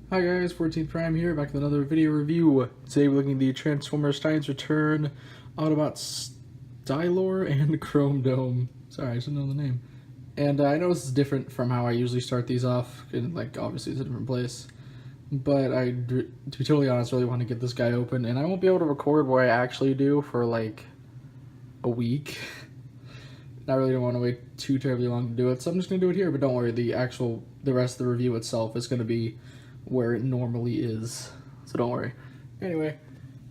Hi guys, 14th Prime here, back with another video review. Today we're looking at the Transformers Titan's Return, Autobots Stylor, and Chromedome. Sorry, I should know the name. And I know this is different from how I usually start these off, and like obviously it's a different place. But to be totally honest, really want to get this guy open, and I won't be able to record what I actually do for like a week. I really don't want to wait too terribly long to do it, so I'm just going to do it here, but don't worry, the rest of the review itself is going to be where it normally is, so don't worry. Anyway,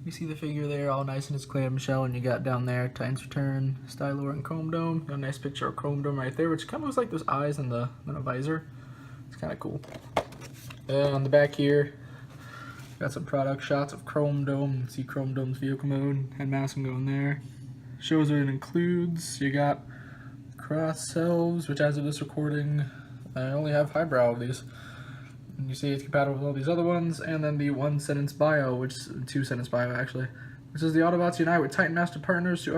you see the figure there all nice in its clamshell, and you got down there Titan's Return, Stylor, and Chromedome. Got a nice picture of Chromedome right there, which kind of looks like those eyes and the visor. It's kind of cool. On the back here, got some product shots of Chromedome. You can see Chromedome's vehicle mode, head mask going there. Shows what it includes. You got cross selves, which as of this recording, I only have highbrow of these. And you see it's compatible with all these other ones, and then the 1-sentence bio, two-sentence bio actually, which says the Autobots unite with Titan Master partners to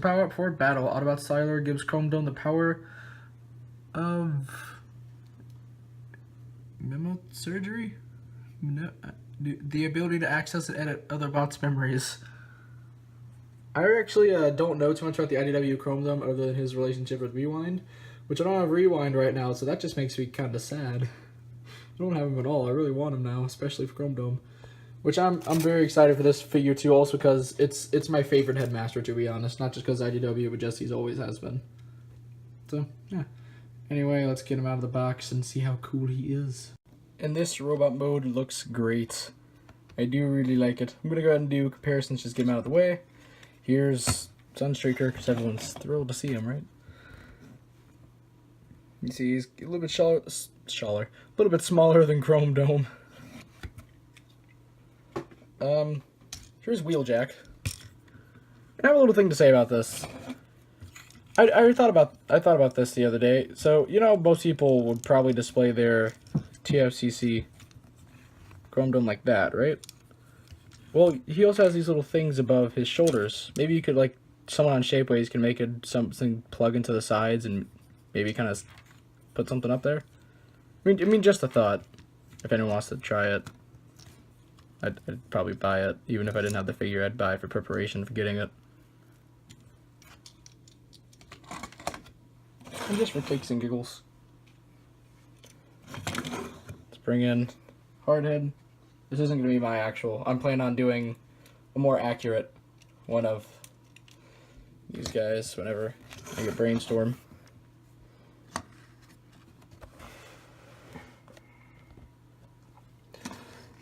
power up for battle. Autobot Stylor gives Chromedome the power of memo surgery, the ability to access and edit other bots' memories. I actually don't know too much about the IDW Chromedome other than his relationship with Rewind, which I don't have Rewind right now, so that just makes me kind of sad. I don't have him at all. I really want him now, especially for Chromedome, which I'm very excited for this figure too, also because it's my favorite Headmaster, to be honest, not just because IDW, but just he's always has been. So yeah. Anyway, let's get him out of the box and see how cool he is. And this robot mode looks great. I do really like it. I'm gonna go ahead and do comparisons, just get him out of the way. Here's Sunstreaker, because everyone's thrilled to see him, right? You see he's a little bit a little bit smaller than Chromedome. Here's Wheeljack. I have a little thing to say about this. I thought about this the other day. So, you know, most people would probably display their TFCC Chromedome like that, right? Well, he also has these little things above his shoulders. Maybe you could, like, someone on Shapeways can make something plug into the sides and maybe kind of put something up there. I mean, just a thought. If anyone wants to try it, I'd probably buy it. Even if I didn't have the figure, I'd buy it for preparation for getting it. And just for kicks and giggles. Let's bring in Hardhead. This isn't going to be my actual. I'm planning on doing a more accurate one of these guys whenever I get brainstorm.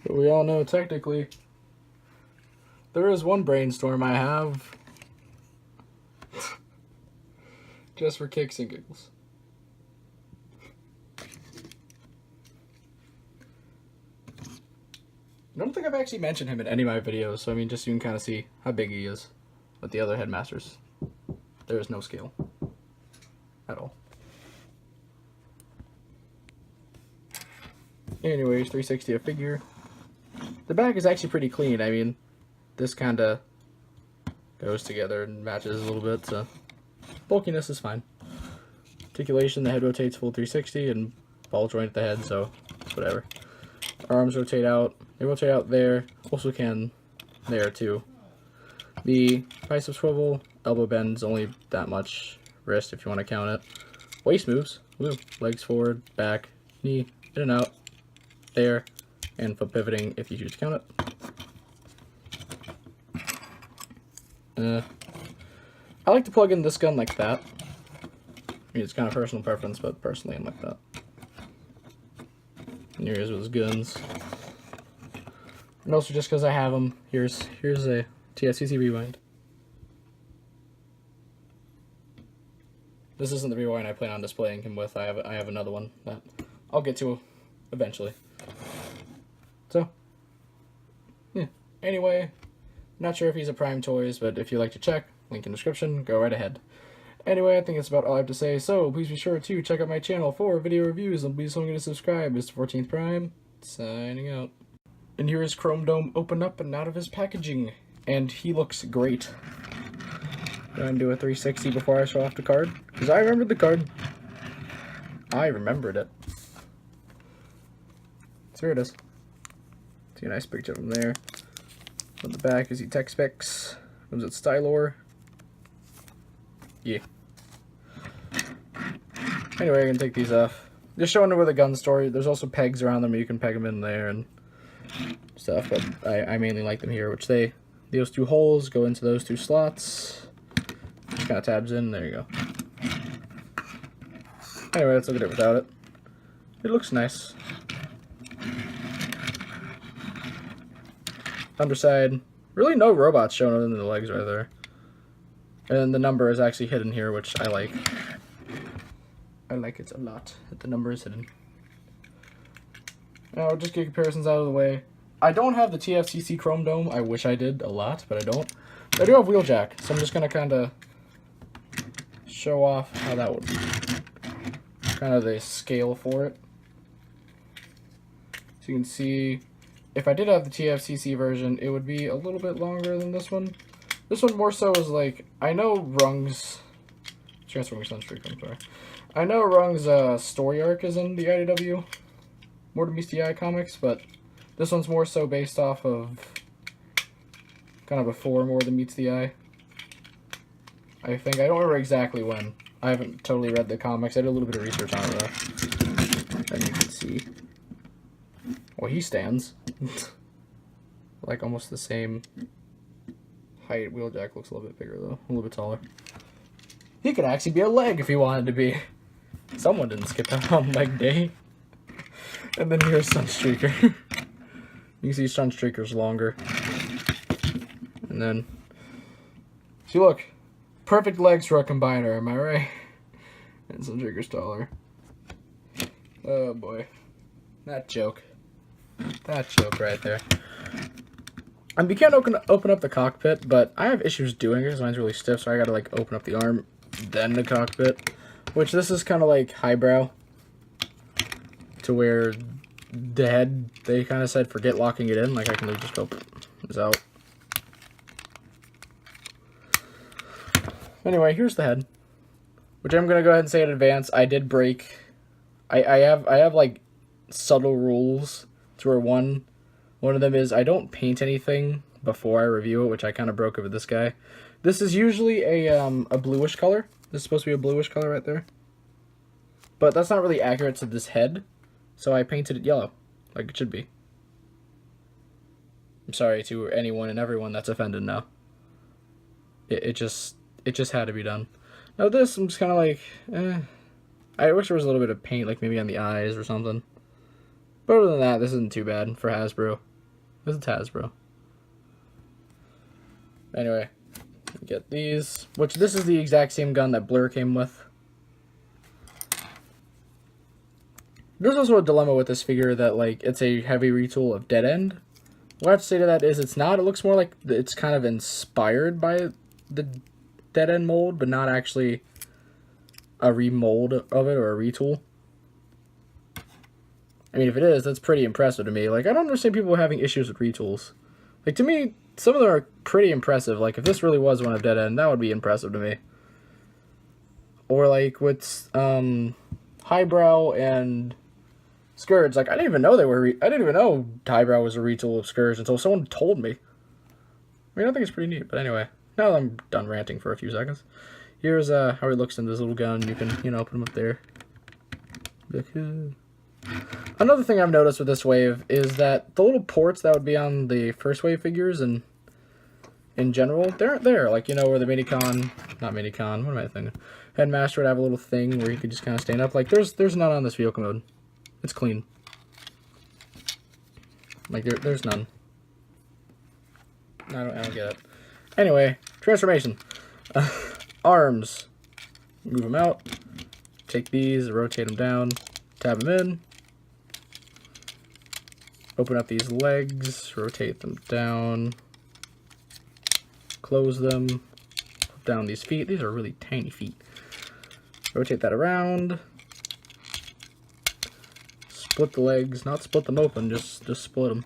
But we all know technically there is one brainstorm I have just for kicks and giggles. I don't think I've actually mentioned him in any of my videos, so I mean, just so you can kind of see how big he is with the other Headmasters. There is no scale at all. Anyways, 360 a figure. The back is actually pretty clean. I mean, this kind of goes together and matches a little bit, so bulkiness is fine. Articulation, the head rotates full 360 and ball joint at the head, so whatever. Arms rotate out. They rotate out there. Also can there too. The bicep swivel, elbow bends only that much. Wrist if you want to count it. Waist moves. Woo. Legs forward, back, knee, in and out. There. And foot pivoting if you choose to count it. I like to plug in this gun like that. I mean, it's kind of personal preference, but personally I'm like that. And here's with his guns. And also just because I have them, here's a TFCC Rewind. This isn't the Rewind I plan on displaying him with. I have another one that I'll get to eventually. So, yeah. Anyway, not sure if he's a Prime Toys, but if you'd like to check, link in the description, go right ahead. Anyway, I think that's about all I have to say, so please be sure to check out my channel for video reviews, and please don't forget to subscribe. Mr. 14th Prime, signing out. And here is Chromedome opened up and out of his packaging, and he looks great. Go ahead and do a 360 before I show off the card, because I remembered the card. I remembered it. So here it is. See a nice picture of him there. On the back is the tech specs. Comes with Stylor. Yeah. Anyway, I can take these off. Just showing where the gun's stored. There's also pegs around them. You can peg them in there and stuff. But I mainly like them here, which those two holes go into those two slots. Just kind of tabs in. There you go. Anyway, let's look at it without it. It looks nice. Underside, really no robots shown other than the legs right there. And the number is actually hidden here, which I like. I like it a lot that the number is hidden. Now, just get comparisons out of the way. I don't have the TFCC Chromedome. I wish I did a lot, but I don't. I do have Wheeljack, so I'm just going to kind of show off how that would be. Kind of the scale for it. So you can see, if I did have the TFCC version, it would be a little bit longer than this one. This one more so is like, I know Rung's Transforming Sunstreak, I'm sorry. I know Rung's story arc is in the IDW More Than Meets the Eye comics, but this one's more so based off of kind of before More Than Meets the Eye. I think, I don't remember exactly when. I haven't totally read the comics. I did a little bit of research on it though. And you can see. Well, he stands. Like almost the same height. Wheeljack looks a little bit bigger though. A little bit taller. He could actually be a leg if he wanted to be. Someone didn't skip out on leg day. And then here's Sunstreaker. You can see Sunstreaker's longer. And then, see, look. Perfect legs for a combiner, am I right? And Sunstreaker's taller. Oh boy. That joke. That joke right there. You can't open up the cockpit, but I have issues doing it because mine's really stiff, so I gotta like open up the arm, then the cockpit. Which this is kind of like highbrow. To where the head, they kind of said forget locking it in, like I can just go, it's out. Anyway, here's the head, which I'm gonna go ahead and say in advance. I did break. I have like subtle rules to where one of them is I don't paint anything before I review it, which I kind of broke over this guy. This is usually a bluish color. This is supposed to be a bluish color right there, but that's not really accurate to this head, so I painted it yellow, like it should be. I'm sorry to anyone and everyone that's offended now. It just had to be done. Now this, I'm just kind of like, I wish there was a little bit of paint, like maybe on the eyes or something. But other than that, this isn't too bad for Hasbro. This is Hasbro. Anyway, get these, which this is the exact same gun that Blur came with. There's also a dilemma with this figure that, like, it's a heavy retool of Dead End. What I have to say to that is it's not. It looks more like it's kind of inspired by the Dead End mold, but not actually a remold of it or a retool. I mean, if it is, that's pretty impressive to me. Like, I don't understand people having issues with retools. Like, to me, some of them are pretty impressive. Like, if this really was one of Dead End, that would be impressive to me. Or, like, with Highbrow and Scourge. Like, I didn't even know they were... I didn't even know Highbrow was a retool of Scourge until someone told me. I mean, I think it's pretty neat. But anyway, now that I'm done ranting for a few seconds, here's how he looks in this little gun. You can, you know, put him up there. Another thing I've noticed with this wave is that the little ports that would be on the first wave figures and in general, they aren't there. Like, you know, where the not Minicon, what am I thinking? Headmaster would have a little thing where you could just kind of stand up. Like, there's none on this vehicle mode. It's clean. Like, there's none. I don't get it. Anyway, transformation. Arms. Move them out. Take these, rotate them down, tab them in. Open up these legs, rotate them down, close them, put down these feet. These are really tiny feet. Rotate that around. Split the legs, not split them open, just split them.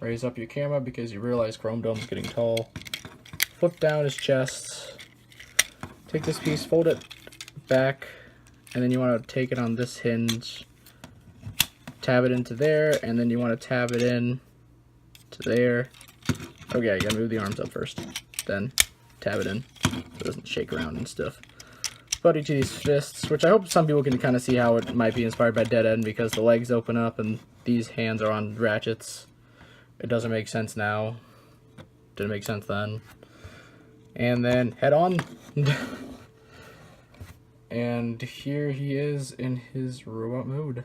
Raise up your camera because you realize Chromedome's getting tall. Flip down his chest. Take this piece, fold it back, and then you want to take it on this hinge. tab it into there, and then you want to tab it in to there. Okay, you gotta move the arms up first, then tab it in so it doesn't shake around and stuff. But each of these fists, which I hope some people can kind of see how it might be inspired by Dead End, because the legs open up and these hands are on ratchets. It doesn't make sense now. Didn't make sense then. And then head on. And here he is in his robot mode.